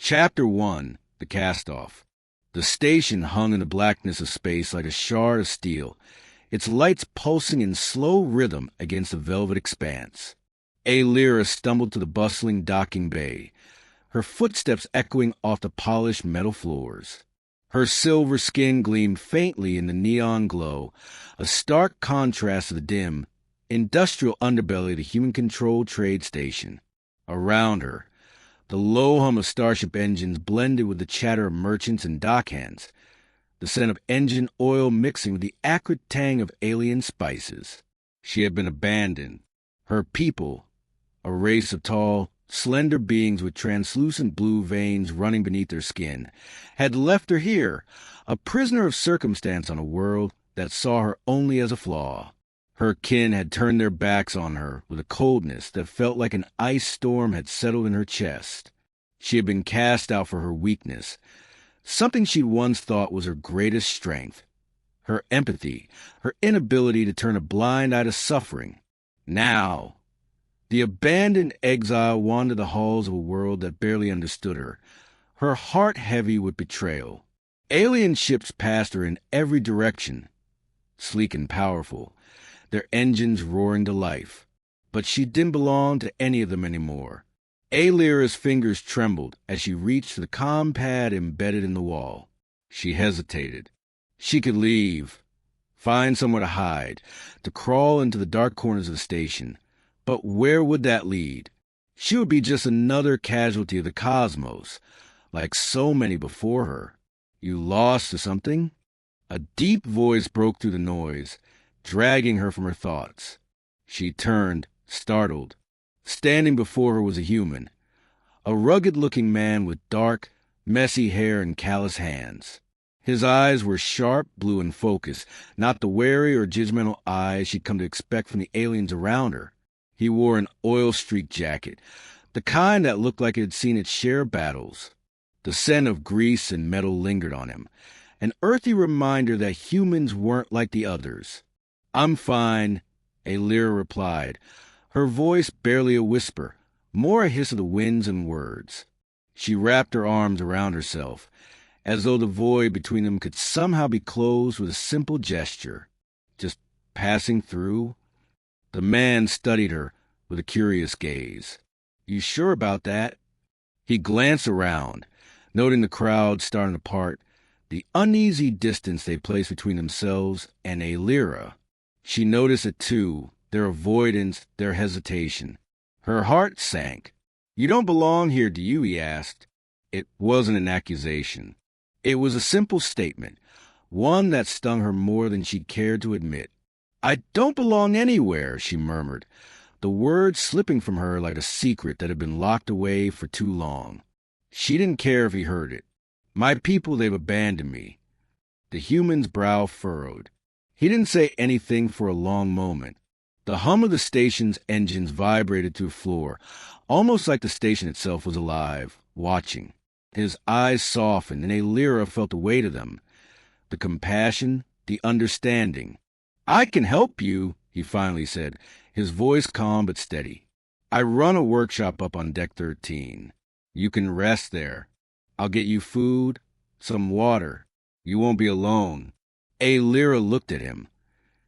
Chapter 1. The Cast-Off. The station hung in the blackness of space like a shard of steel, its lights pulsing in slow rhythm against the velvet expanse. Aelira stumbled to the bustling docking bay, her footsteps echoing off the polished metal floors. Her silver skin gleamed faintly in the neon glow, a stark contrast to the dim, industrial underbelly of the human-controlled trade station. Around her, the low hum of starship engines blended with the chatter of merchants and dockhands, the scent of engine oil mixing with the acrid tang of alien spices. She had been abandoned. Her people, a race of tall, slender beings with translucent blue veins running beneath their skin, had left her here, a prisoner of circumstance on a world that saw her only as a flaw. Her kin had turned their backs on her with a coldness that felt like an ice storm had settled in her chest. She had been cast out for her weakness, something she once thought was her greatest strength. Her empathy, her inability to turn a blind eye to suffering. Now, the abandoned exile wandered the halls of a world that barely understood her, her heart heavy with betrayal. Alien ships passed her in every direction, sleek and powerful, their engines roaring to life. But she didn't belong to any of them anymore. Aelira's fingers trembled as she reached for the comm pad embedded in the wall. She hesitated. She could leave, find somewhere to hide, to crawl into the dark corners of the station. But where would that lead? She would be just another casualty of the cosmos, like so many before her. You lost to something? A deep voice broke through the noise, dragging her from her thoughts. She turned, startled. Standing before her was a human, a rugged-looking man with dark, messy hair and callous hands. His eyes were sharp, blue, and focused, not the wary or judgmental eyes she'd come to expect from the aliens around her. He wore an oil-streaked jacket, the kind that looked like it had seen its share of battles. The scent of grease and metal lingered on him, an earthy reminder that humans weren't like the others. "I'm fine," Aelira replied, her voice barely a whisper, more a hiss of the winds and words. She wrapped her arms around herself, as though the void between them could somehow be closed with a simple gesture. Just passing through? The man studied her with a curious gaze. "You sure about that?" He glanced around, noting the crowd starting to part, the uneasy distance they placed between themselves and Aelira. She noticed it too, their avoidance, their hesitation. Her heart sank. "You don't belong here, do you?" he asked. It wasn't an accusation. It was a simple statement, one that stung her more than she cared to admit. "I don't belong anywhere," she murmured, the words slipping from her like a secret that had been locked away for too long. She didn't care if he heard it. "My people, they've abandoned me." The human's brow furrowed. He didn't say anything for a long moment. The hum of the station's engines vibrated through the floor, almost like the station itself was alive, watching. His eyes softened, and Aelira felt the weight of them, the compassion, the understanding. "I can help you," he finally said, his voice calm but steady. "I run a workshop up on Deck 13. You can rest there. I'll get you food, some water. You won't be alone." Aelira looked at him,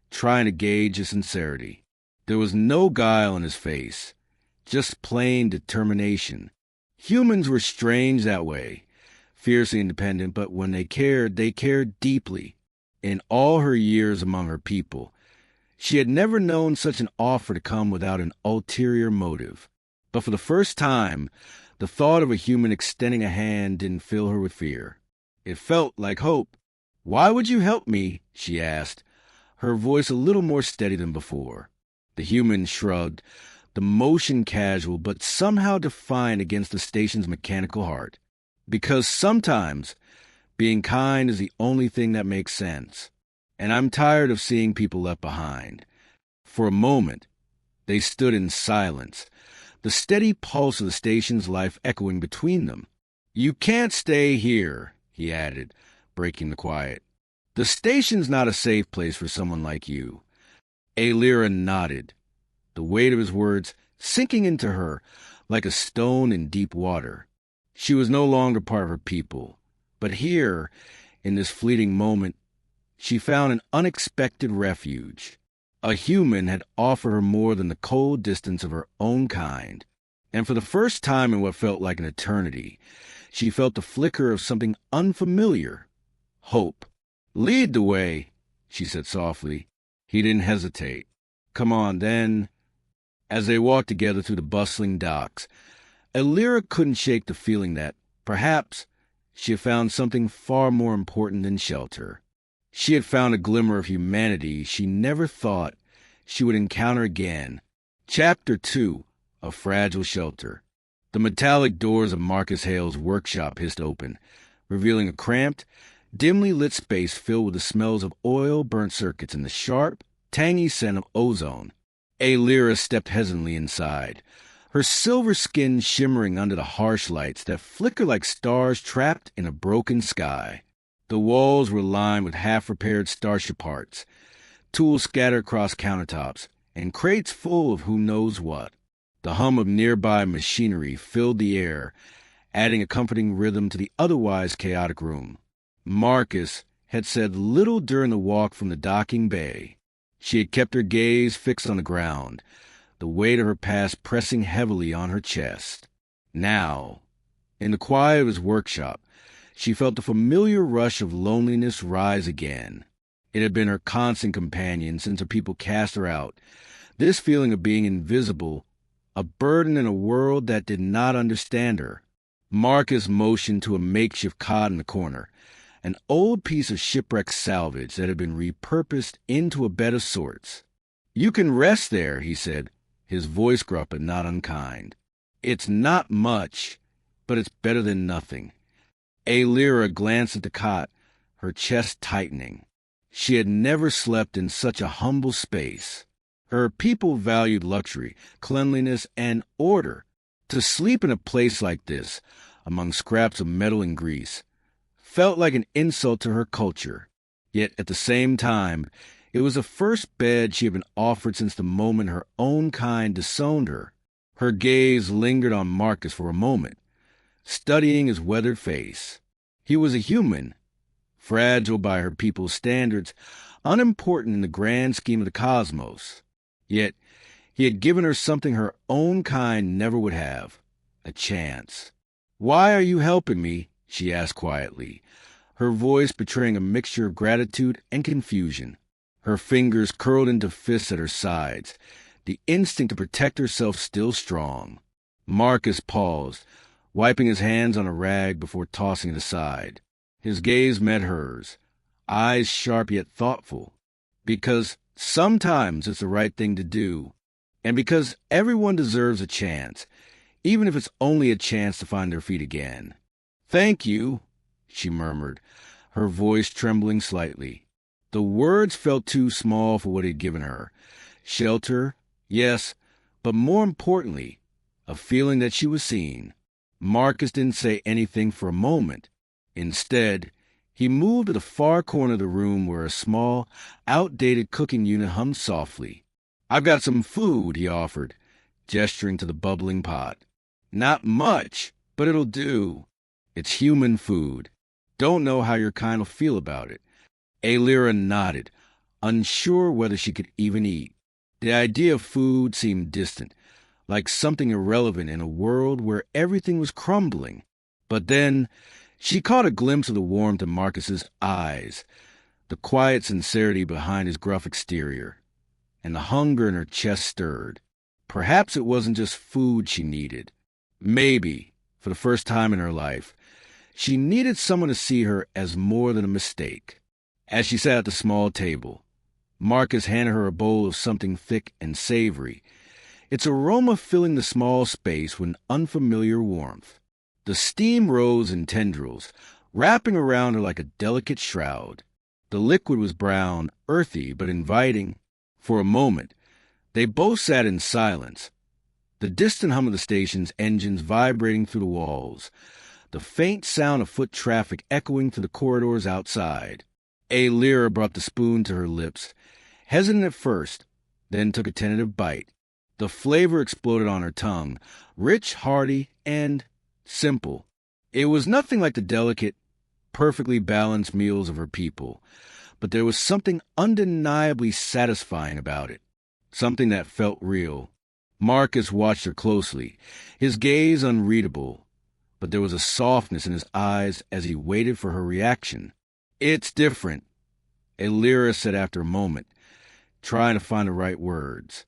trying to gauge his sincerity. There was no guile in his face, just plain determination. Humans were strange that way, fiercely independent, but when they cared deeply. In all her years among her people, she had never known such an offer to come without an ulterior motive. But for the first time, the thought of a human extending a hand didn't fill her with fear. It felt like hope. "Why would you help me?" she asked, her voice a little more steady than before. The human shrugged, the motion casual but somehow defiant against the station's mechanical heart. "Because sometimes being kind is the only thing that makes sense. And I'm tired of seeing people left behind." For a moment, they stood in silence, the steady pulse of the station's life echoing between them. "You can't stay here," he added, breaking the quiet. "The station's not a safe place for someone like you." Aelira nodded, the weight of his words sinking into her like a stone in deep water. She was no longer part of her people. But here, in this fleeting moment, she found an unexpected refuge. A human had offered her more than the cold distance of her own kind. And for the first time in what felt like an eternity, she felt the flicker of something unfamiliar. Hope. "Lead the way," she said softly. He didn't hesitate. "Come on, then." As they walked together through the bustling docks, Aelira couldn't shake the feeling that, perhaps, she had found something far more important than shelter. She had found a glimmer of humanity she never thought she would encounter again. Chapter 2, A Fragile Shelter. The metallic doors of Marcus Hale's workshop hissed open, revealing a cramped, dimly lit space filled with the smells of oil, burnt circuits, and the sharp, tangy scent of ozone. Aelira stepped hesitantly inside, her silver skin shimmering under the harsh lights that flickered like stars trapped in a broken sky. The walls were lined with half-repaired starship parts, tools scattered across countertops, and crates full of who knows what. The hum of nearby machinery filled the air, adding a comforting rhythm to the otherwise chaotic room. Marcus had said little during the walk from the docking bay. She had kept her gaze fixed on the ground, the weight of her past pressing heavily on her chest. Now, in the quiet of his workshop, she felt the familiar rush of loneliness rise again. It had been her constant companion since her people cast her out, this feeling of being invisible, a burden in a world that did not understand her. Marcus motioned to a makeshift cot in the corner, an old piece of shipwrecked salvage that had been repurposed into a bed of sorts. "You can rest there," he said, his voice gruff but not unkind. "It's not much, but it's better than nothing." Aelira glanced at the cot, her chest tightening. She had never slept in such a humble space. Her people valued luxury, cleanliness, and order. To sleep in a place like this, among scraps of metal and grease, felt like an insult to her culture. Yet at the same time, it was the first bed she had been offered since the moment her own kind disowned her. Her gaze lingered on Marcus for a moment, studying his weathered face. He was a human, fragile by her people's standards, unimportant in the grand scheme of the cosmos. Yet he had given her something her own kind never would have, a chance. "Why are you helping me?" she asked quietly, her voice betraying a mixture of gratitude and confusion. Her fingers curled into fists at her sides, the instinct to protect herself still strong. Marcus paused, wiping his hands on a rag before tossing it aside. His gaze met hers, eyes sharp yet thoughtful. "Because sometimes it's the right thing to do, and because everyone deserves a chance, even if it's only a chance to find their feet again." "Thank you," she murmured, her voice trembling slightly. The words felt too small for what he'd given her. Shelter, yes, but more importantly, a feeling that she was seen. Marcus didn't say anything for a moment. Instead, he moved to the far corner of the room where a small, outdated cooking unit hummed softly. "I've got some food," he offered, gesturing to the bubbling pot. "Not much, but it'll do. It's human food. Don't know how your kind will feel about it." Aelira nodded, unsure whether she could even eat. The idea of food seemed distant, like something irrelevant in a world where everything was crumbling. But then she caught a glimpse of the warmth in Marcus's eyes, the quiet sincerity behind his gruff exterior, and the hunger in her chest stirred. Perhaps it wasn't just food she needed. Maybe, for the first time in her life, she needed someone to see her as more than a mistake. As she sat at the small table, Marcus handed her a bowl of something thick and savory, its aroma filling the small space with an unfamiliar warmth. The steam rose in tendrils, wrapping around her like a delicate shroud. The liquid was brown, earthy, but inviting. For a moment, they both sat in silence, the distant hum of the station's engines vibrating through the walls, the faint sound of foot traffic echoing through the corridors outside. Aelira brought the spoon to her lips, hesitant at first, then took a tentative bite. The flavor exploded on her tongue, rich, hearty, and simple. It was nothing like the delicate, perfectly balanced meals of her people, but there was something undeniably satisfying about it, something that felt real. Marcus watched her closely, his gaze unreadable, but there was a softness in his eyes as he waited for her reaction. "It's different," Aelira said after a moment, trying to find the right words.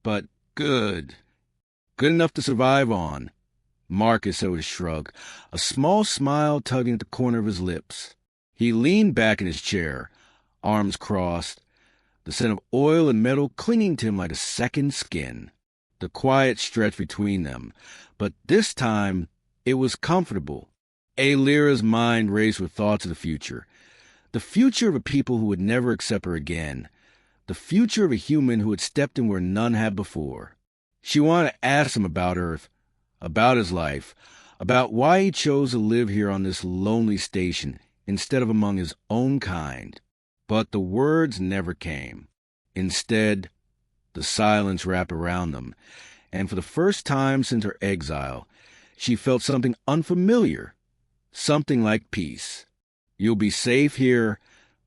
"But good. Good enough to survive on." Marcus said with a shrug, a small smile tugging at the corner of his lips. He leaned back in his chair, arms crossed, the scent of oil and metal clinging to him like a second skin. The quiet stretched between them, but this time it was comfortable. Aelira's mind raced with thoughts of the future of a people who would never accept her again, the future of a human who had stepped in where none had before. She wanted to ask him about Earth, about his life, about why he chose to live here on this lonely station instead of among his own kind. But the words never came. Instead, the silence wrapped around them, and for the first time since her exile, she felt something unfamiliar, something like peace. "You'll be safe here,"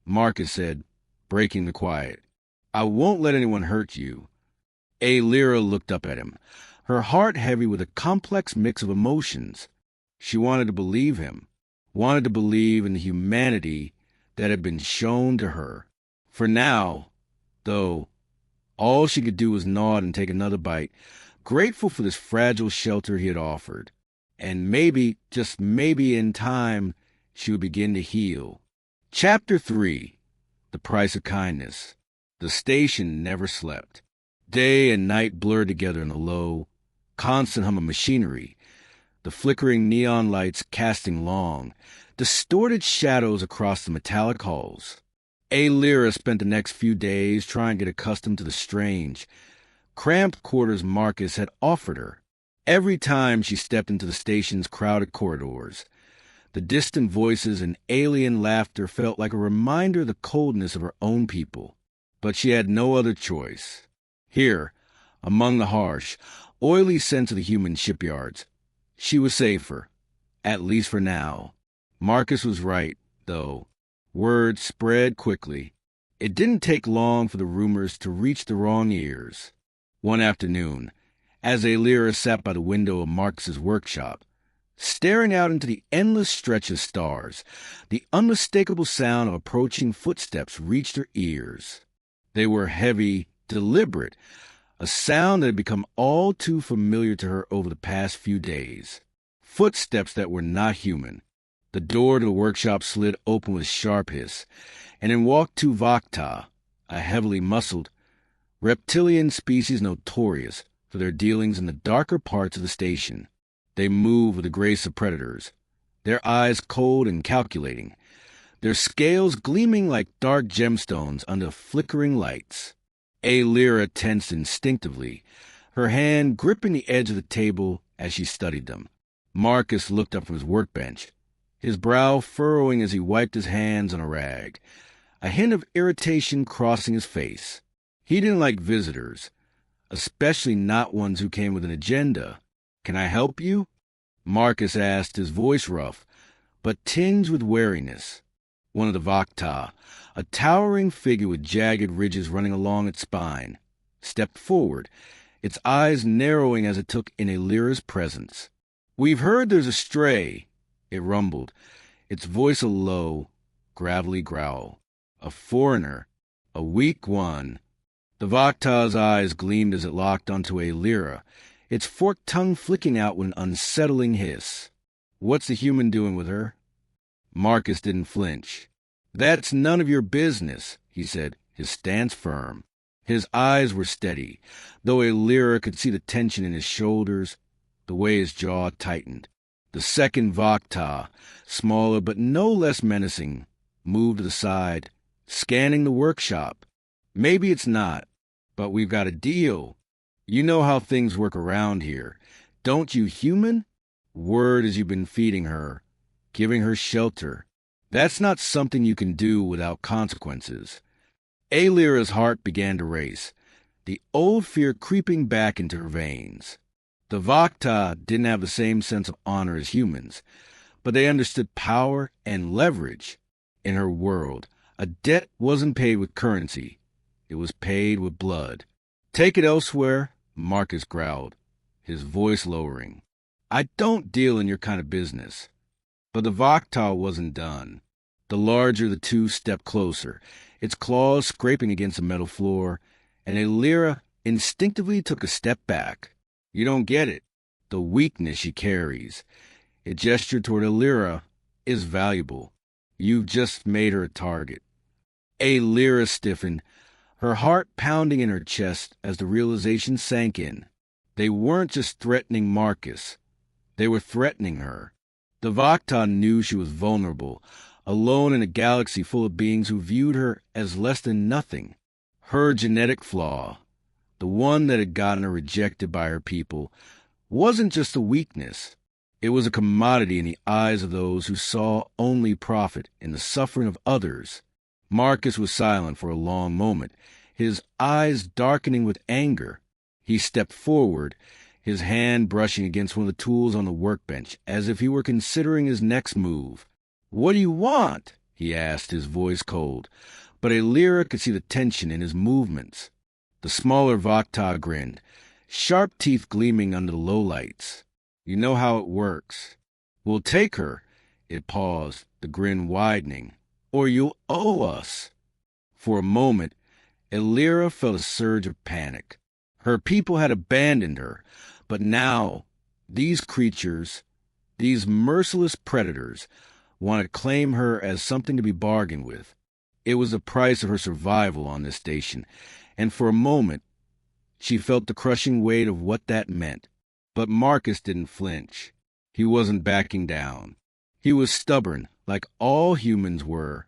Marcus said, breaking the quiet. "I won't let anyone hurt you." Aelira looked up at him, her heart heavy with a complex mix of emotions. She wanted to believe him, wanted to believe in the humanity that had been shown to her. For now, though, all she could do was nod and take another bite, grateful for this fragile shelter he had offered. And maybe, just maybe in time, she would begin to heal. Chapter 3. The Price of Kindness. The station never slept. Day and night blurred together in the low, constant hum of machinery, the flickering neon lights casting long, distorted shadows across the metallic hulls. Aelira spent the next few days trying to get accustomed to the strange, cramped quarters Marcus had offered her. Every time she stepped into the station's crowded corridors, the distant voices and alien laughter felt like a reminder of the coldness of her own people. But she had no other choice. Here, among the harsh, oily scents of the human shipyards, she was safer, at least for now. Marcus was right, though. Word spread quickly. It didn't take long for the rumors to reach the wrong ears. One afternoon, as Aelira sat by the window of Marcus's workshop, staring out into the endless stretch of stars, the unmistakable sound of approaching footsteps reached her ears. They were heavy, deliberate, a sound that had become all too familiar to her over the past few days. Footsteps that were not human. The door to the workshop slid open with a sharp hiss, and in walked two Vok'ta, a heavily muscled, reptilian species notorious for their dealings in the darker parts of the station. They moved with the grace of predators, their eyes cold and calculating, their scales gleaming like dark gemstones under flickering lights. Aelira tensed instinctively, her hand gripping the edge of the table as she studied them. Marcus looked up from his workbench, his brow furrowing as he wiped his hands on a rag, a hint of irritation crossing his face. He didn't like visitors, especially not ones who came with an agenda. "Can I help you?" Marcus asked, his voice rough, but tinged with wariness. One of the Vok'ta, a towering figure with jagged ridges running along its spine, stepped forward, its eyes narrowing as it took in Aelira's presence. "We've heard there's a stray," it rumbled, its voice a low, gravelly growl. "A foreigner, a weak one." The Vok'ta's eyes gleamed as it locked onto Aelira, its forked tongue flicking out with an unsettling hiss. "What's the human doing with her?" Marcus didn't flinch. "That's none of your business," he said, his stance firm. His eyes were steady, though Aelira could see the tension in his shoulders, the way his jaw tightened. The second Vok'ta, smaller but no less menacing, moved to the side, scanning the workshop. "Maybe it's not, but we've got a deal. You know how things work around here. Don't you, human? Word is you've been feeding her, giving her shelter. That's not something you can do without consequences." Aelira's heart began to race, the old fear creeping back into her veins. The Vok'ta didn't have the same sense of honor as humans, but they understood power and leverage. In her world, a debt wasn't paid with currency. It was paid with blood. "Take it elsewhere," Marcus growled, his voice lowering. "I don't deal in your kind of business." But the Vok'ta wasn't done. The larger the two stepped closer, its claws scraping against the metal floor, and Aelira instinctively took a step back. "You don't get it. The weakness she carries," it gestured toward Aelira, "is valuable. You've just made her a target." Aelira stiffened, her heart pounding in her chest as the realization sank in. They weren't just threatening Marcus. They were threatening her. The Vok'ta knew she was vulnerable, alone in a galaxy full of beings who viewed her as less than nothing. Her genetic flaw, the one that had gotten her rejected by her people, wasn't just a weakness. It was a commodity in the eyes of those who saw only profit in the suffering of others. Marcus was silent for a long moment, his eyes darkening with anger. He stepped forward, his hand brushing against one of the tools on the workbench, as if he were considering his next move. "What do you want?" he asked, his voice cold, but Aelira could see the tension in his movements. The smaller Vok'ta grinned, sharp teeth gleaming under the lowlights. "You know how it works. We'll take her." It paused, the grin widening. "Or you'll owe us." For a moment, Aelira felt a surge of panic. Her people had abandoned her, but now these creatures, these merciless predators, wanted to claim her as something to be bargained with. It was the price of her survival on this station, and for a moment she felt the crushing weight of what that meant. But Marcus didn't flinch. He wasn't backing down. He was stubborn, like all humans were.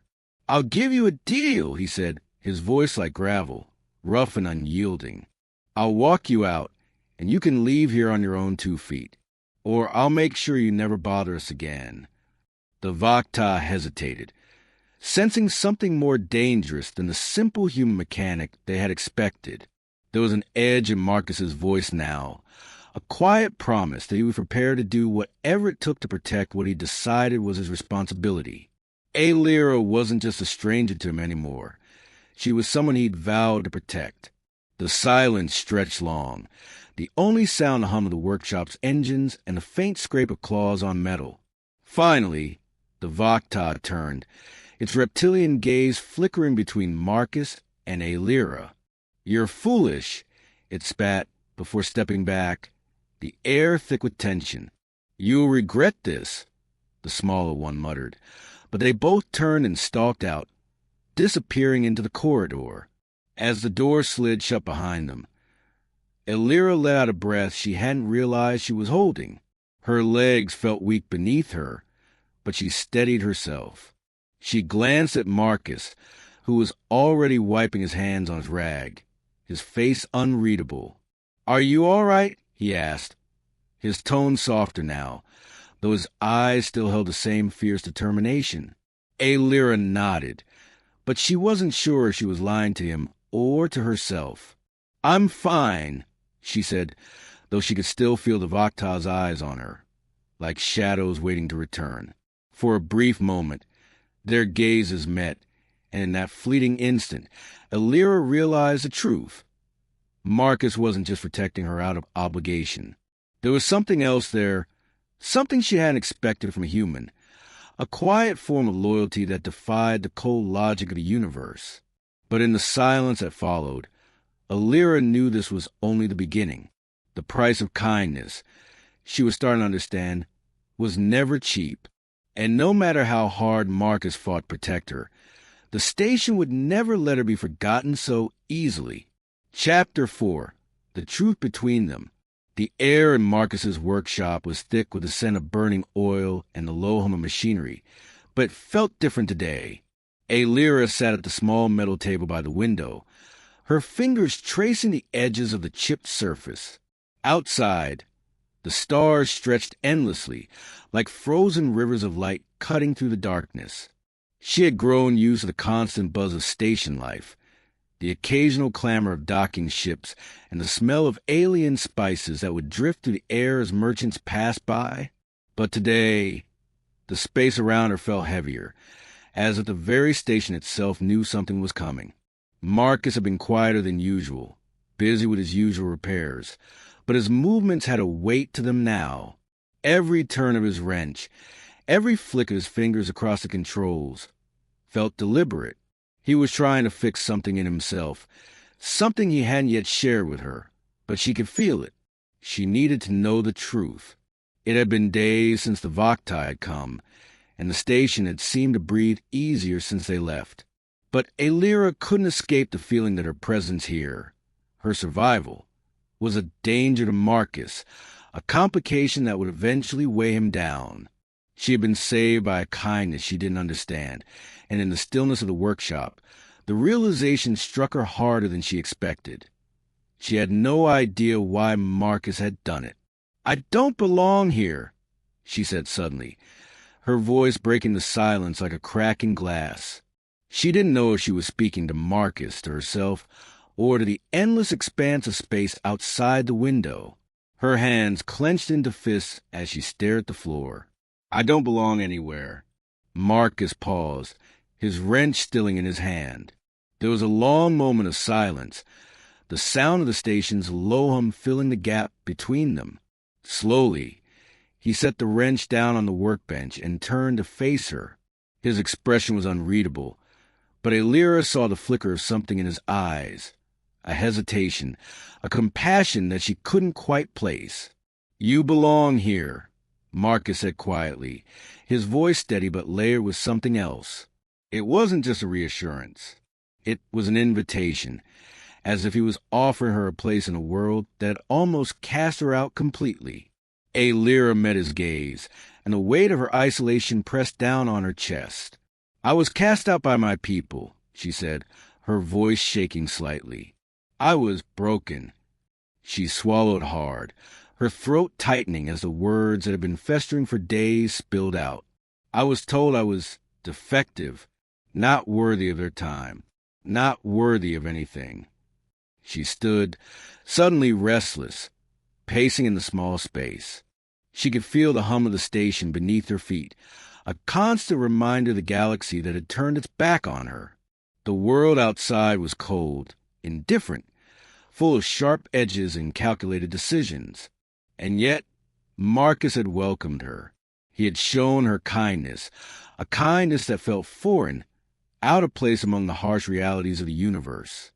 "I'll give you a deal," he said, his voice like gravel, rough and unyielding. "I'll walk you out, and you can leave here on your own 2 feet. Or I'll make sure you never bother us again." The Vok'ta hesitated, sensing something more dangerous than the simple human mechanic they had expected. There was an edge in Marcus's voice now, a quiet promise that he was prepared to do whatever it took to protect what he decided was his responsibility. Aelira wasn't just a stranger to him anymore. She was someone he'd vowed to protect. The silence stretched long, the only sound the hum of the workshop's engines and the faint scrape of claws on metal. Finally, the Vok'ta turned, its reptilian gaze flickering between Marcus and Aelira. "You're foolish," it spat before stepping back, the air thick with tension. "You'll regret this," the smaller one muttered, but they both turned and stalked out, disappearing into the corridor. As the door slid shut behind them, Aelira let out a breath she hadn't realized she was holding. Her legs felt weak beneath her, but she steadied herself. She glanced at Marcus, who was already wiping his hands on his rag, his face unreadable. "Are you all right?" he asked, his tone softer now, though his eyes still held the same fierce determination. Aelira nodded, but she wasn't sure if she was lying to him or to herself. "I'm fine," she said, though she could still feel the Vok'ta's eyes on her, like shadows waiting to return. For a brief moment, their gazes met, and in that fleeting instant, Aelira realized the truth. Marcus wasn't just protecting her out of obligation. There was something else there, something she hadn't expected from a human, a quiet form of loyalty that defied the cold logic of the universe. But in the silence that followed, Aelira knew this was only the beginning. The price of kindness, she was starting to understand, was never cheap. And no matter how hard Marcus fought to protect her, the station would never let her be forgotten so easily. Chapter 4. The Truth Between Them. The air in Marcus's workshop was thick with the scent of burning oil and the low hum of machinery, but it felt different today. Aelira sat at the small metal table by the window, her fingers tracing the edges of the chipped surface. Outside, the stars stretched endlessly, like frozen rivers of light cutting through the darkness. She had grown used to the constant buzz of station life, the occasional clamor of docking ships, and the smell of alien spices that would drift through the air as merchants passed by. But today, The space around her felt heavier, as if the very station itself knew something was coming. Marcus had been quieter than usual, busy with his usual repairs, but his movements had a weight to them now. Every turn of his wrench, every flick of his fingers across the controls, felt deliberate. He was trying to fix something in himself, something he hadn't yet shared with her, but she could feel it. She needed to know the truth. It had been days since the Vok'ta had come, and the station had seemed to breathe easier since they left. But Aelira couldn't escape the feeling that her presence here, her survival, was a danger to Marcus, a complication that would eventually weigh him down. She had been saved by a kindness she didn't understand, and in the stillness of the workshop, the realization struck her harder than she expected. She had no idea why Marcus had done it. "I don't belong here," she said suddenly, her voice breaking the silence like a crack in glass. She didn't know if she was speaking to Marcus, to herself, or to the endless expanse of space outside the window. Her hands clenched into fists as she stared at the floor. "I don't belong anywhere." Marcus paused, his wrench stilling in his hand. There was a long moment of silence, the sound of the station's low hum filling the gap between them. Slowly, he set the wrench down on the workbench and turned to face her. His expression was unreadable, but Aelira saw the flicker of something in his eyes, a hesitation, a compassion that she couldn't quite place. "You belong here," Marcus said quietly, his voice steady but layered with something else. It wasn't just a reassurance. It was an invitation, as if he was offering her a place in a world that had almost cast her out completely. Aelira met his gaze, and the weight of her isolation pressed down on her chest. "I was cast out by my people," she said, her voice shaking slightly. "I was broken." She swallowed hard, her throat tightening as the words that had been festering for days spilled out. "I was told I was defective, not worthy of their time, not worthy of anything." She stood, suddenly restless, pacing in the small space. She could feel the hum of the station beneath her feet, a constant reminder of the galaxy that had turned its back on her. The world outside was cold, indifferent, full of sharp edges and calculated decisions. And yet, Marcus had welcomed her. He had shown her kindness, a kindness that felt foreign, out of place among the harsh realities of the universe.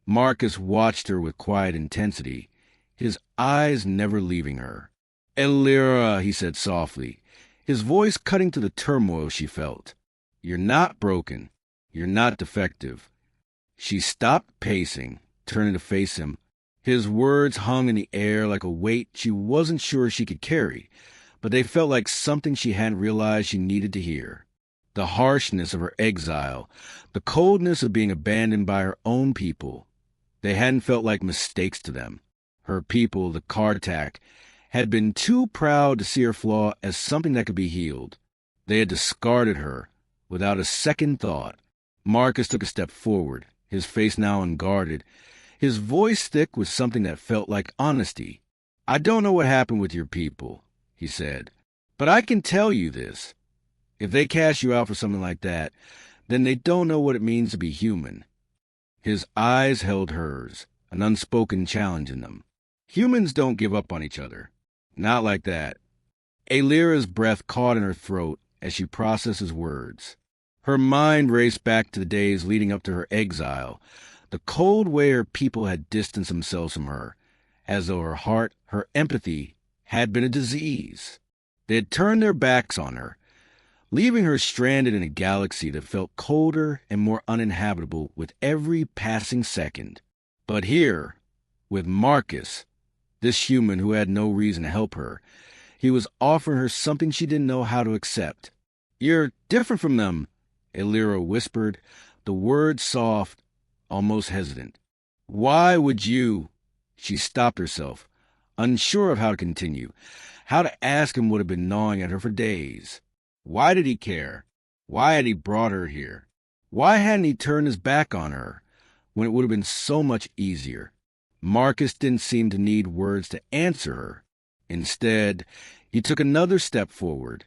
Marcus watched her with quiet intensity, his eyes never leaving her. "Aelira," he said softly, his voice cutting to the turmoil she felt. "You're not broken. You're not defective." She stopped pacing, turning to face him. His words hung in the air like a weight she wasn't sure she could carry, but they felt like something she hadn't realized she needed to hear. The harshness of her exile, the coldness of being abandoned by her own people, they hadn't felt like mistakes to them. Her people, the Kartak, had been too proud to see her flaw as something that could be healed. They had discarded her without a second thought. Marcus took a step forward, his face now unguarded, his voice thick with something that felt like honesty. "I don't know what happened with your people," he said, "but I can tell you this. If they cast you out for something like that, then they don't know what it means to be human." His eyes held hers, an unspoken challenge in them. "Humans don't give up on each other. Not like that." Aelira's breath caught in her throat as she processed his words. Her mind raced back to the days leading up to her exile, the cold way her people had distanced themselves from her, as though her heart, her empathy, had been a disease. They had turned their backs on her, leaving her stranded in a galaxy that felt colder and more uninhabitable with every passing second. But here, with Marcus, this human who had no reason to help her, he was offering her something she didn't know how to accept. "You're different from them," Aelira whispered, the words soft, almost hesitant. "Why would you—" She stopped herself, unsure of how to continue, how to ask him what had been gnawing at her for days. Why did he care? Why had he brought her here? Why hadn't he turned his back on her when it would have been so much easier? Marcus didn't seem to need words to answer her. Instead, he took another step forward,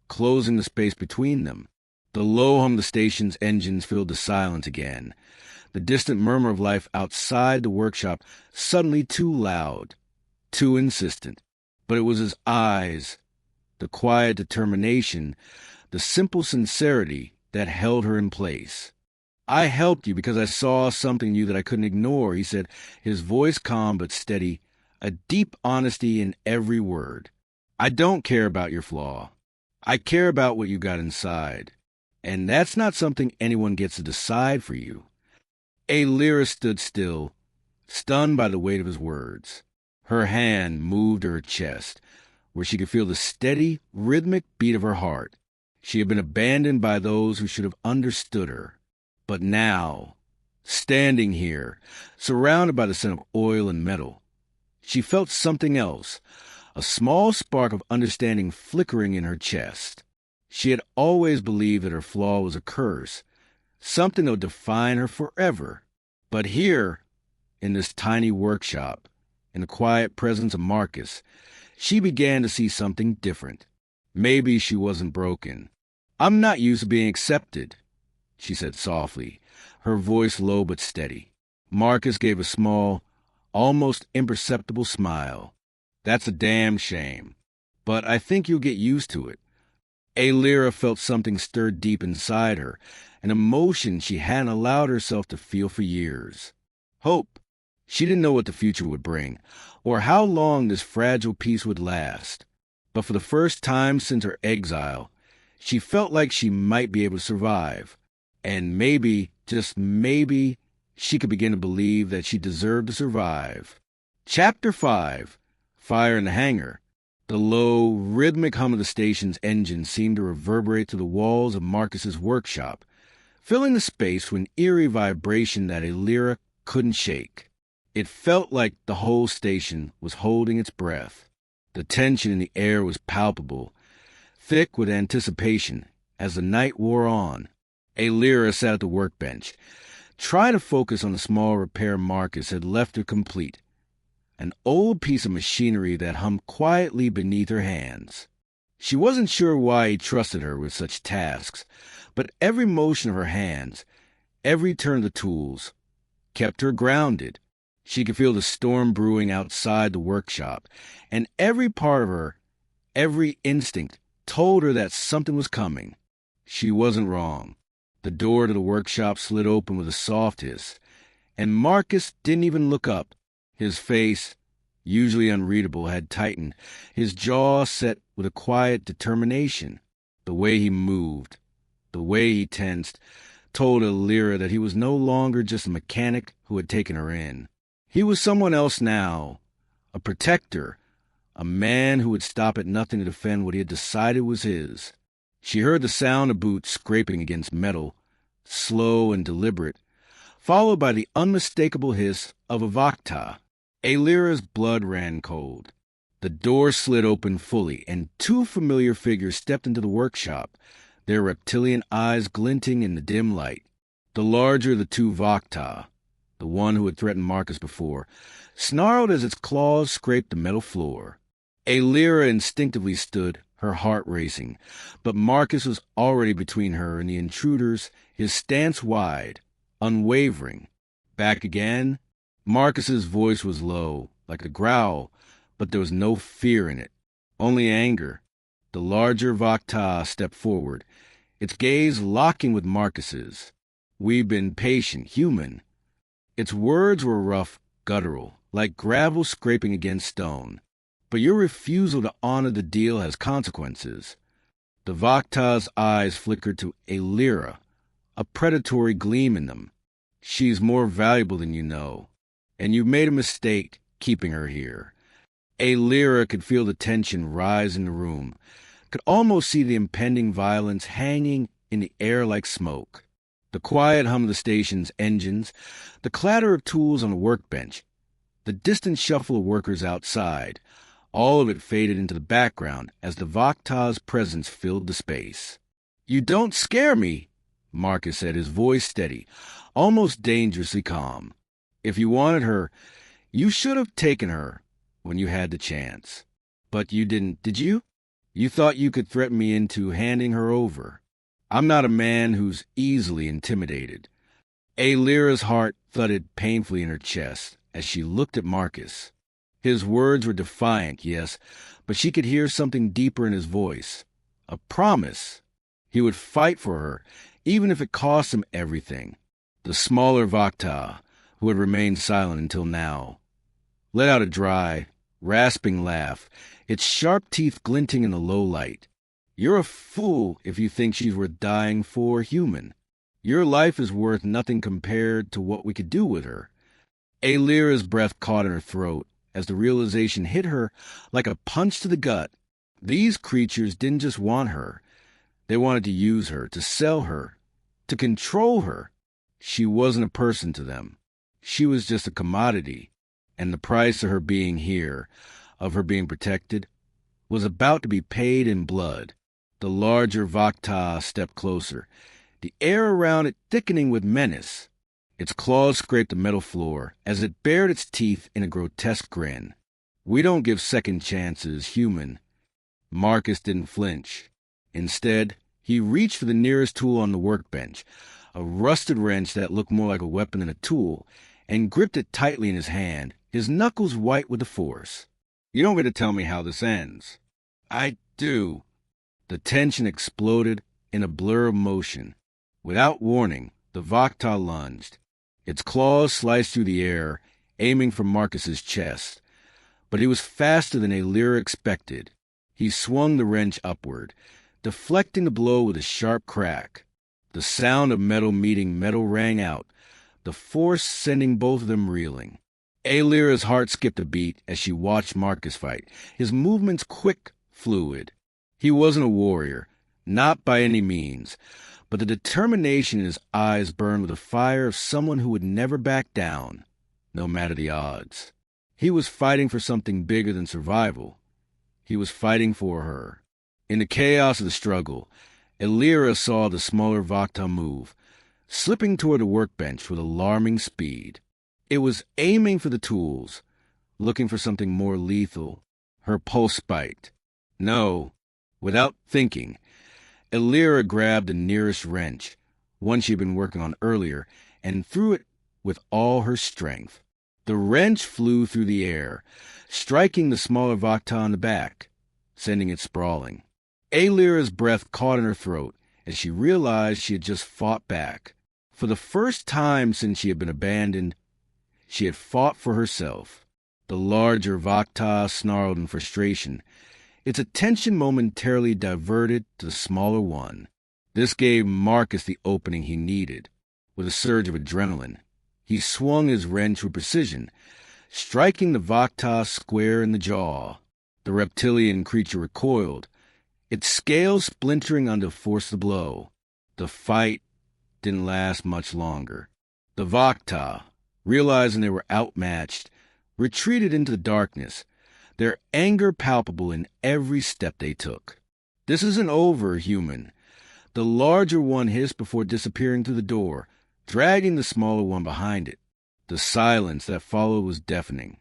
closing the space between them. The low hum of the station's engines filled the silence again, the distant murmur of life outside the workshop suddenly too loud, too insistent. But it was his eyes, the quiet determination, the simple sincerity that held her in place. "I helped you because I saw something in you that I couldn't ignore," he said, his voice calm but steady, a deep honesty in every word. "I don't care about your flaw. I care about what you got inside. And that's not something anyone gets to decide for you." Aelira stood still, stunned by the weight of his words. Her hand moved to her chest, where she could feel the steady, rhythmic beat of her heart. She had been abandoned by those who should have understood her. But now, standing here, surrounded by the scent of oil and metal, she felt something else, a small spark of understanding flickering in her chest. She had always believed that her flaw was a curse, something that would define her forever. But here, in this tiny workshop, in the quiet presence of Marcus, she began to see something different. Maybe she wasn't broken. "I'm not used to being accepted," she said softly, her voice low but steady. Marcus gave a small, almost imperceptible smile. "That's a damn shame. But I think you'll get used to it." Aelira felt something stir deep inside her, an emotion she hadn't allowed herself to feel for years. Hope. She didn't know what the future would bring, or how long this fragile peace would last. But for the first time since her exile, she felt like she might be able to survive. And maybe, just maybe, she could begin to believe that she deserved to survive. Chapter 5. Fire in the Hangar. The low, rhythmic hum of the station's engine seemed to reverberate through the walls of Marcus's workshop, filling the space with an eerie vibration that Aelira couldn't shake. It felt like the whole station was holding its breath. The tension in the air was palpable, thick with anticipation. As the night wore on, Aelira sat at the workbench, trying to focus on the small repair Marcus had left her complete. An old piece of machinery that hummed quietly beneath her hands. She wasn't sure why he trusted her with such tasks, but every motion of her hands, every turn of the tools, kept her grounded. She could feel the storm brewing outside the workshop, and every part of her, every instinct, told her that something was coming. She wasn't wrong. The door to the workshop slid open with a soft hiss, and Marcus didn't even look up. His face, usually unreadable, had tightened, his jaw set with a quiet determination. The way he moved, the way he tensed, told Aelira that he was no longer just a mechanic who had taken her in. He was someone else now, a protector, a man who would stop at nothing to defend what he had decided was his. She heard the sound of boots scraping against metal, slow and deliberate, followed by the unmistakable hiss of a Vok'ta. Aelira's blood ran cold. The door slid open fully, and two familiar figures stepped into the workshop, their reptilian eyes glinting in the dim light. The larger of the two Vok'ta, the one who had threatened Marcus before, snarled as its claws scraped the metal floor. Aelira instinctively stood, her heart racing, but Marcus was already between her and the intruders, his stance wide, unwavering. Back again? Marcus's voice was low, like a growl, but there was no fear in it, only anger. The larger Vok'ta stepped forward, its gaze locking with Marcus's. "We've been patient, human." Its words were rough, guttural, like gravel scraping against stone. "But your refusal to honor the deal has consequences." The Vok'ta's eyes flickered to Aelira, a predatory gleam in them. "She's more valuable than you know, and you've made a mistake keeping her here." Aelira could feel the tension rise in the room, could almost see the impending violence hanging in the air like smoke. The quiet hum of the station's engines, the clatter of tools on the workbench, the distant shuffle of workers outside, all of it faded into the background as the Vok'ta's presence filled the space. "You don't scare me," Marcus said, his voice steady, almost dangerously calm. "If you wanted her, you should have taken her when you had the chance. But you didn't, did you?" You thought you could threaten me into handing her over. I'm not a man who's easily intimidated. Aelira's heart thudded painfully in her chest as she looked at Marcus. His words were defiant, yes, but she could hear something deeper in his voice. A promise. He would fight for her, even if it cost him everything. The smaller Vok'ta, who had remained silent until now, let out a dry, rasping laugh, its sharp teeth glinting in the low light. You're a fool if you think she's worth dying for, human. Your life is worth nothing compared to what we could do with her. Aelira's breath caught in her throat as the realization hit her like a punch to the gut. These creatures didn't just want her. They wanted to use her, to sell her, to control her. She wasn't a person to them. She was just a commodity, and the price of her being here, of her being protected, was about to be paid in blood. The larger Vok'ta stepped closer, the air around it thickening with menace. Its claws scraped the metal floor as it bared its teeth in a grotesque grin. We don't give second chances, human. Marcus didn't flinch. Instead, he reached for the nearest tool on the workbench, a rusted wrench that looked more like a weapon than a tool, and gripped it tightly in his hand, his knuckles white with the force. You don't get to tell me how this ends. I do. The tension exploded in a blur of motion. Without warning, the Vok'ta lunged. Its claws sliced through the air, aiming for Marcus's chest. But he was faster than Aelira expected. He swung the wrench upward, deflecting the blow with a sharp crack. The sound of metal meeting metal rang out, the force sending both of them reeling. Aelira's heart skipped a beat as she watched Marcus fight, his movements quick, fluid. He wasn't a warrior, not by any means, but the determination in his eyes burned with the fire of someone who would never back down, no matter the odds. He was fighting for something bigger than survival. He was fighting for her. In the chaos of the struggle, Aelira saw the smaller Vok'ta move, slipping toward the workbench with alarming speed. It was aiming for the tools, looking for something more lethal. Her pulse spiked. No, without thinking, Aelira grabbed the nearest wrench, one she'd been working on earlier, and threw it with all her strength. The wrench flew through the air, striking the smaller Vok'ta on the back, sending it sprawling. Aelira's breath caught in her throat as she realized she had just fought back. For the first time since she had been abandoned, she had fought for herself. The larger Vok'ta snarled in frustration, its attention momentarily diverted to the smaller one. This gave Marcus the opening he needed. With a surge of adrenaline, he swung his wrench with precision, striking the Vok'ta square in the jaw. The reptilian creature recoiled, its scales splintering under the force of the blow. The fight didn't last much longer. The Vok'ta, realizing they were outmatched, retreated into the darkness, their anger palpable in every step they took. This isn't over, human. The larger one hissed before disappearing through the door, dragging the smaller one behind it. The silence that followed was deafening.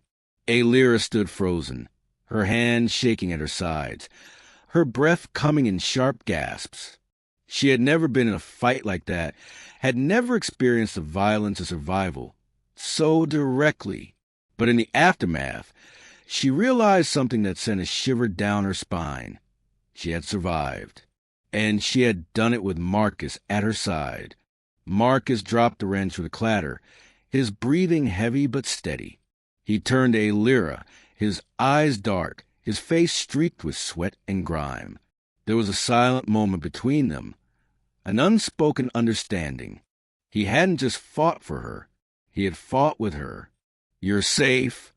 Aelira stood frozen, her hands shaking at her sides, her breath coming in sharp gasps. She had never been in a fight like that, had never experienced the violence of survival so directly. But in the aftermath, she realized something that sent a shiver down her spine. She had survived, and she had done it with Marcus at her side. Marcus dropped the wrench with a clatter, his breathing heavy but steady. He turned to Aelira, his eyes dark, his face streaked with sweat and grime. There was a silent moment between them, an unspoken understanding. He hadn't just fought for her, he had fought with her. "You're safe,"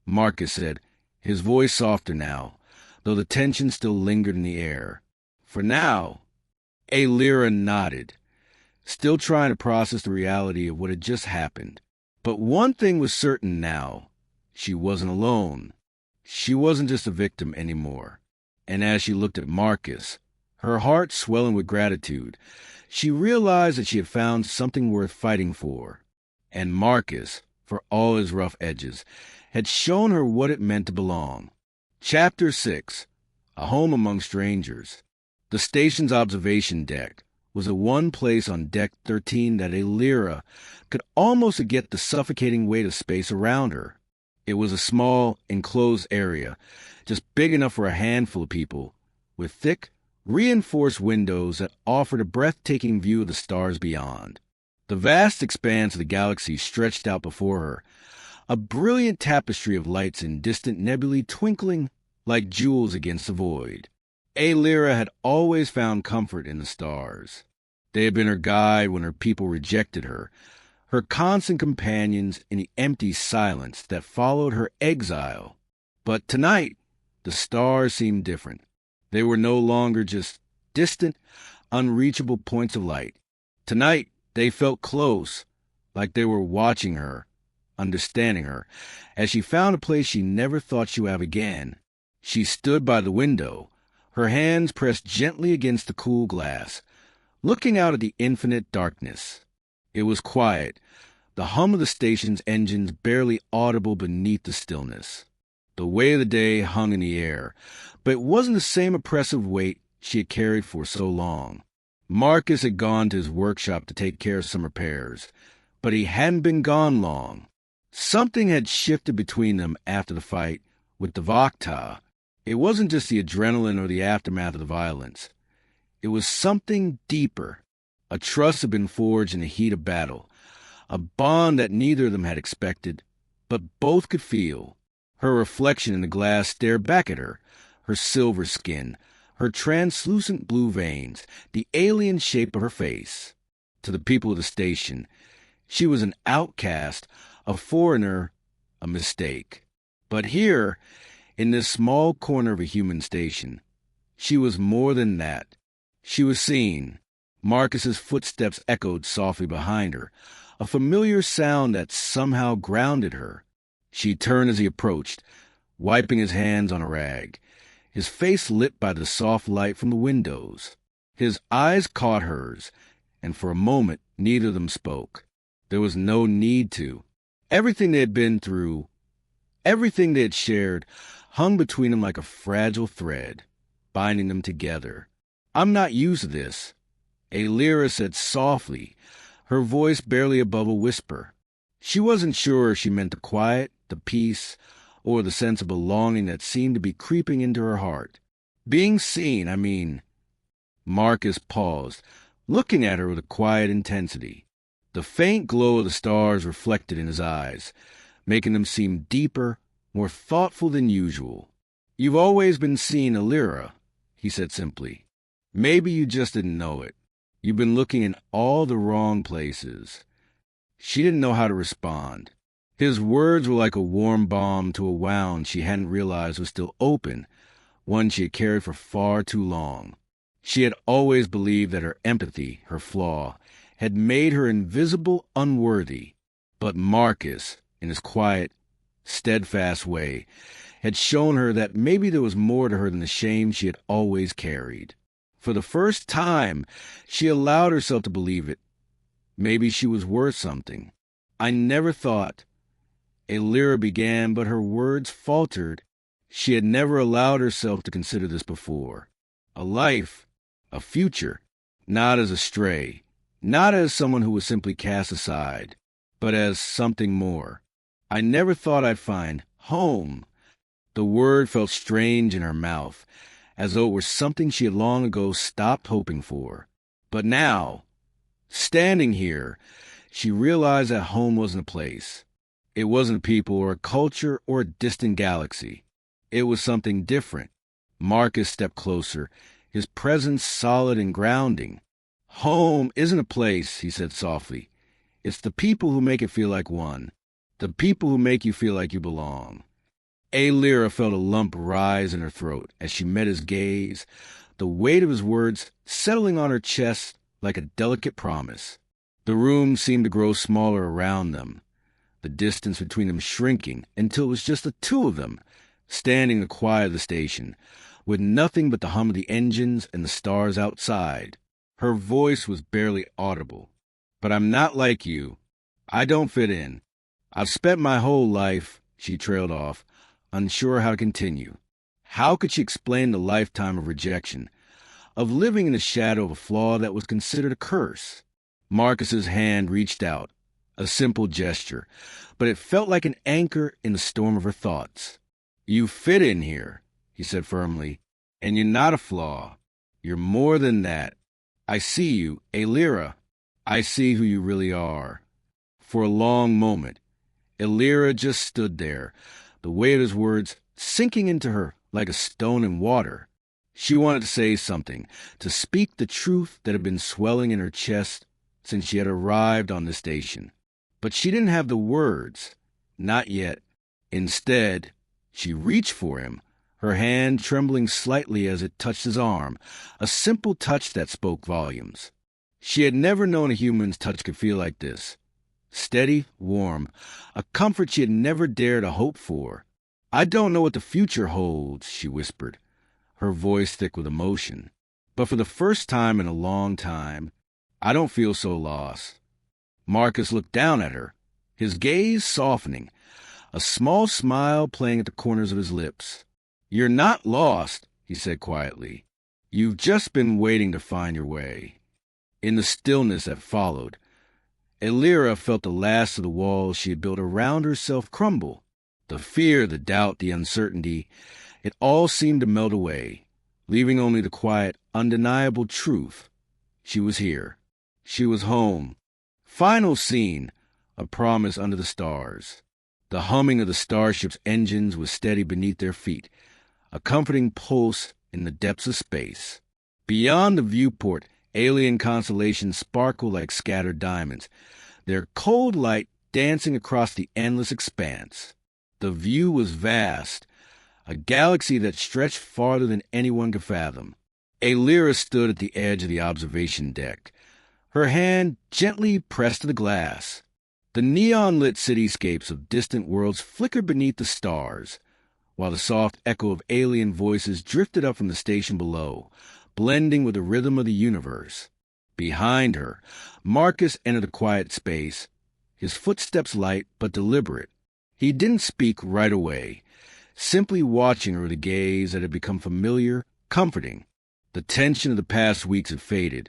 Marcus said, his voice softer now, though the tension still lingered in the air. "For now." Aelira nodded, still trying to process the reality of what had just happened. But one thing was certain now. She wasn't alone. She wasn't just a victim anymore. And as she looked at Marcus, her heart swelling with gratitude, she realized that she had found something worth fighting for. And Marcus, for all his rough edges, had shown her what it meant to belong. Chapter 6. a home among strangers. The station's observation deck was the one place on Deck 13 that Aelira could almost get the suffocating weight of space around her. It was a small, enclosed area, just big enough for a handful of people, with thick, reinforced windows that offered a breathtaking view of the stars beyond. The vast expanse of the galaxy stretched out before her, a brilliant tapestry of lights and distant nebulae twinkling like jewels against the void. Aelira had always found comfort in the stars. They had been her guide when her people rejected her, her constant companions in the empty silence that followed her exile. But tonight, the stars seemed different. They were no longer just distant, unreachable points of light. Tonight, they felt close, like they were watching her, understanding her, as she found a place she never thought she would have again. She stood by the window, her hands pressed gently against the cool glass, looking out at the infinite darkness. It was quiet, the hum of the station's engines barely audible beneath the stillness. The weight of the day hung in the air, but it wasn't the same oppressive weight she had carried for so long. Marcus had gone to his workshop to take care of some repairs, but he hadn't been gone long. Something had shifted between them after the fight with the Vok'ta. It wasn't just the adrenaline or the aftermath of the violence. It was something deeper. A trust had been forged in the heat of battle, a bond that neither of them had expected, but both could feel. Her reflection in the glass stared back at her, her silver skin, her translucent blue veins, the alien shape of her face. To the people of the station, she was an outcast, a foreigner, a mistake. But here, in this small corner of a human station, she was more than that. She was seen. Marcus's footsteps echoed softly behind her, a familiar sound that somehow grounded her. She turned as he approached, wiping his hands on a rag, his face lit by the soft light from the windows. His eyes caught hers, and for a moment neither of them spoke. There was no need to. Everything they had been through, everything they had shared, hung between them like a fragile thread, binding them together. "I'm not used to this," Aelira said softly, her voice barely above a whisper. She wasn't sure she meant the quiet, the peace, or the sense of belonging that seemed to be creeping into her heart. "Being seen, I mean." Marcus paused, looking at her with a quiet intensity. The faint glow of the stars reflected in his eyes, making them seem deeper, more thoughtful than usual. "You've always been seen, Aelira," he said simply. "Maybe you just didn't know it. You've been looking in all the wrong places." She didn't know how to respond. His words were like a warm balm to a wound she hadn't realized was still open, one she had carried for far too long. She had always believed that her empathy, her flaw, had made her invisible, unworthy. But Marcus, in his quiet, steadfast way, had shown her that maybe there was more to her than the shame she had always carried. For the first time, she allowed herself to believe it. Maybe she was worth something. "I never thought," Aelira began, but her words faltered. She had never allowed herself to consider this before. A life, a future, not as a stray, not as someone who was simply cast aside, but as something more. "I never thought I'd find home." The word felt strange in her mouth, as though it were something she had long ago stopped hoping for. But now, standing here, she realized that home wasn't a place. It wasn't a people or a culture or a distant galaxy. It was something different. Marcus stepped closer, his presence solid and grounding. "Home isn't a place," he said softly. "It's the people who make it feel like one. The people who make you feel like you belong." Aelira felt a lump rise in her throat as she met his gaze, the weight of his words settling on her chest like a delicate promise. The room seemed to grow smaller around them, the distance between them shrinking until it was just the two of them, standing in the quiet of the station, with nothing but the hum of the engines and the stars outside. Her voice was barely audible. "But I'm not like you. I don't fit in. I've spent my whole life," she trailed off, unsure how to continue. How could she explain the lifetime of rejection, of living in the shadow of a flaw that was considered a curse? Marcus's hand reached out, a simple gesture, but it felt like an anchor in the storm of her thoughts. "You fit in here," he said firmly, "and you're not a flaw. You're more than that. I see you, Aelira. I see who you really are." For a long moment, Aelira just stood there, the weight of his words sinking into her like a stone in water. She wanted to say something, to speak the truth that had been swelling in her chest since she had arrived on the station. But she didn't have the words. Not yet. Instead, she reached for him, her hand trembling slightly as it touched his arm, a simple touch that spoke volumes. She had never known a human's touch could feel like this. Steady, warm, a comfort she had never dared to hope for. "I don't know what the future holds," she whispered, her voice thick with emotion. "But for the first time in a long time, I don't feel so lost." Marcus looked down at her, his gaze softening, a small smile playing at the corners of his lips. "You're not lost," he said quietly. "You've just been waiting to find your way." In the stillness that followed, Aelira felt the last of the walls she had built around herself crumble. The fear, the doubt, the uncertainty, it all seemed to melt away, leaving only the quiet, undeniable truth. She was here. She was home. Final scene, a promise under the stars. The humming of the starship's engines was steady beneath their feet, a comforting pulse in the depths of space. Beyond the viewport, alien constellations sparkled like scattered diamonds, their cold light dancing across the endless expanse. The view was vast, a galaxy that stretched farther than anyone could fathom. Aelira stood at the edge of the observation deck, her hand gently pressed to the glass. The neon-lit cityscapes of distant worlds flickered beneath the stars, while the soft echo of alien voices drifted up from the station below, blending with the rhythm of the universe. Behind her, Marcus entered the quiet space, his footsteps light but deliberate. He didn't speak right away, simply watching her with a gaze that had become familiar, comforting. The tension of the past weeks had faded,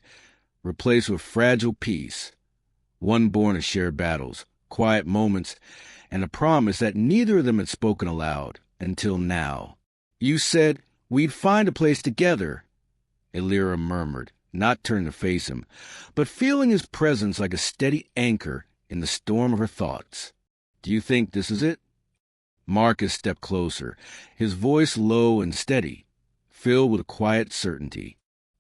replaced with fragile peace, one born of shared battles, quiet moments, and a promise that neither of them had spoken aloud until now. "You said we'd find a place together," Aelira murmured, not turning to face him, but feeling his presence like a steady anchor in the storm of her thoughts. "Do you think this is it?" Marcus stepped closer, his voice low and steady, filled with a quiet certainty.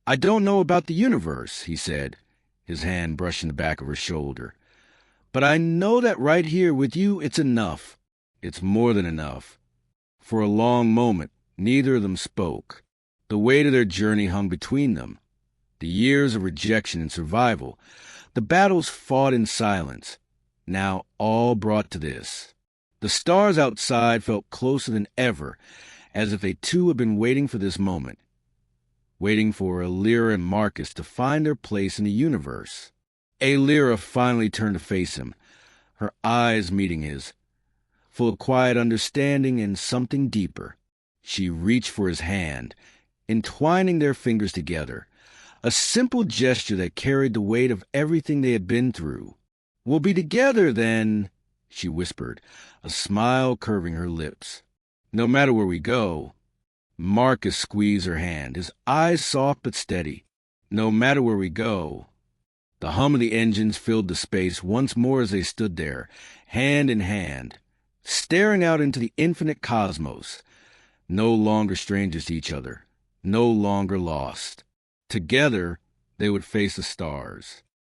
"I don't know about the universe," he said, his hand brushing the back of her shoulder. "But I know that right here with you it's enough. It's more than enough." For a long moment, neither of them spoke. The weight of their journey hung between them. The years of rejection and survival, the battles fought in silence, now all brought to this. The stars outside felt closer than ever, as if they too had been waiting for this moment, waiting for Aelira and Marcus to find their place in the universe. Aelira finally turned to face him, her eyes meeting his, full of quiet understanding and something deeper. She reached for his hand, entwining their fingers together, a simple gesture that carried the weight of everything they had been through. "We'll be together, then," she whispered, a smile curving her lips. "No matter where we go." Marcus squeezed her hand, his eyes soft but steady. "No matter where we go." The hum of the engines filled the space once more as they stood there, hand in hand, staring out into the infinite cosmos, no longer strangers to each other, no longer lost. Together, they would face the stars.